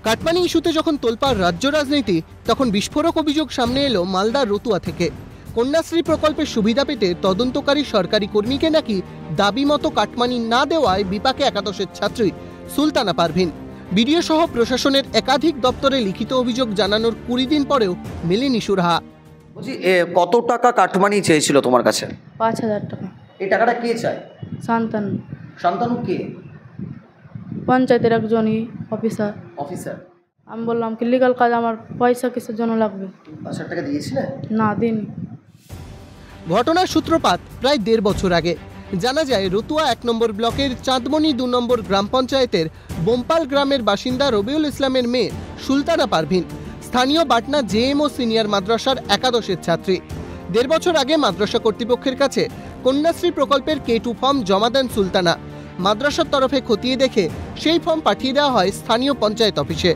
Cut money ইস্যুতে যখন তোলপাড় রাজ্য রাজনীতি, তখন বিস্ফোরক অভিযোগ সামনে এলো মালদার রতুয়া থেকে। কন্যাশ্রী প্রকল্পের সুবিধা পেতে তদন্তকারী সরকারি কর্মীকে নাকি দাবি মতো কাটমানি না দেওয়ায় বিপাকে একাদশের ছাত্রী সুলতানা পারভিন। বিডিও সহ প্রশাসনের একাধিক দপ্তরে লিখিত অভিযোগ জানানোর 20 দিন পরেও মেলেনি সুরাহা। বলছি কত টাকা কাটমানি চেয়েছিল তোমার কাছে? 5,000 টাকা। এই টাকাটা কে চায়? শান্তনু। শান্তনু কে? পঞ্চায়েতের একজনই অফিসার। অফিসার। আমি বললাম কি লিগাল কাজ, আমার পয়সা কিসের জন্য লাগবে? 5,000 টাকা দিয়েছিলে? না দিন। ঘটনার সূত্রপাত প্রায় 1.5 বছর আগে। জানা যায় রতুয়া 1 নম্বর ব্লকের চাঁদমণি 2 নম্বর গ্রাম পঞ্চায়েতের বোমপাল গ্রামের বাসিন্দা রবিউল ইসলামের মেয়ে সুলতানা পারভিন স্থানীয় বাটনা জেএমও সিনিয়র মাদ্রাসার একাদশের ছাত্রী। 1.5 বছর আগে মাদ্রাসা কর্তৃপক্ষের কাছে কন্যাশ্রী প্রকল্পের K2 ফর্ম জমা দেন সুলতানা। মাদ্রাসার তরফে খতিয়ে দেখে সেই ফর্ম পাঠিয়ে দেওয়া হয় স্থানীয় পঞ্চায়েত অফিসে।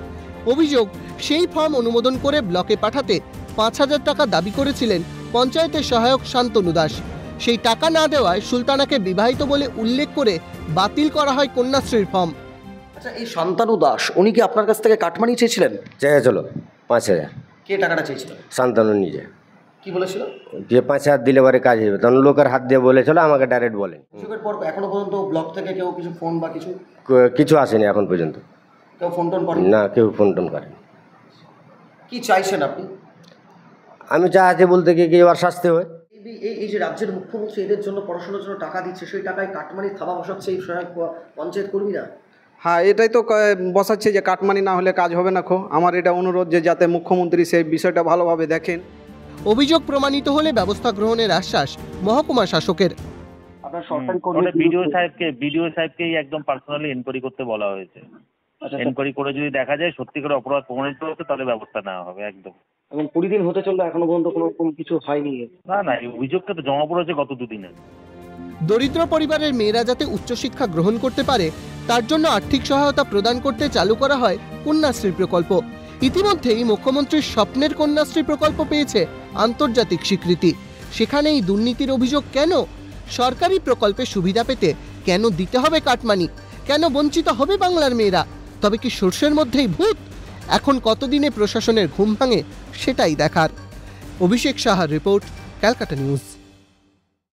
অভিযোগ, সেই ফর্ম অনুমোদন করে ব্লকে পাঠাতে 5,000 টাকা দাবি করেছিলেন পঞ্চায়েতের সহায়ক শান্তনু দাস। সেই টাকা না দেওয়ায় সুলতানাকে বিবাহিত বলে উল্লেখ করে বাতিল করা হয় কন্যাশ্রীর ফর্ম। আচ্ছা, এই শান্তনু দাস উনি কি আপনার কাছ থেকে কাটমানি চেয়েছিলেন? চেয়েছিল 5,000। কে টাকাটা চেয়েছিল? শান্তনু নিজে। কি বলেছিল? যে 5,000 দিলে পরে কাজ হবে, তখন লোকের হাত দিয়ে বলেছিল, আমাকে ডাইরেক্ট বলেন। অভিযোগের পর এখনো পর্যন্ত ব্লক থেকে কেউ কিছু ফোন বা কিছু আসেনি এখন পর্যন্ত। কেউ ফোন টোন করে না, কেউ ফোন টোন করেনি। কি চাইছেন আপনি? আমি চাইছি বলতে কি এবার শাস্তি হয়। এই যে রাজ্যের মুখ্যমন্ত্রী এদের জন্য পড়াশোনার জন্য টাকা দিচ্ছে, সেই টাকায় কাটমানি থাবা বসাচ্ছে এই সহায়ক পঞ্চায়েত কর্মীরা। হ্যাঁ, এটাই তো বসাচ্ছে যে কাটমানি না হলে কাজ হবে না। আমার এটা অনুরোধ যে যাতে মুখ্যমন্ত্রী সেই বিষয়টা ভালোভাবে দেখেন। অভিযোগ প্রমাণিত হলে ব্যবস্থা গ্রহণের আশ্বাস মহকুমা শাসকের। বিডিও সাহেবকেই একদম পার্সোনালি এনকোয়ারি করতে বলা হয়েছে। এনকোয়ারি করে যদি দেখা যায় সত্যি করে অপরাধ প্রমাণিত হচ্ছে, তাহলে ব্যবস্থা নেওয়া হবে একদম। এবং 20 দিন হতে চললো, এখনো পর্যন্ত কোনো রকম কিছু হয়নি। না, এই অভিযোগটা তো জমা পড়েছে গত 2 দিনে। দরিদ্র পরিবারের মেয়েরা যাতে উচ্চশিক্ষা গ্রহণ করতে পারে, তার জন্য আর্থিক সহায়তা প্রদান করতে চালু করা হয় কন্যাশ্রী প্রকল্প। ইতিমধ্যেই মুখ্যমন্ত্রীর স্বপ্নের কন্যাশ্রী প্রকল্প পেয়েছে আন্তর্জাতিক স্বীকৃতি। সেখানে এই দুর্নীতির অভিযোগ কেন? সরকারি প্রকল্পের সুবিধা পেতে কেন দিতে হবে কাটমানি? কেন বঞ্চিত হবে বাংলার মেয়েরা? তবে কি সর্ষের মধ্যেই ভূত? এখন কতদিনে প্রশাসনের ঘুম ভাঙে সেটাই দেখার। অভিষেক সাহার রিপোর্ট, ক্যালকাটা নিউজ।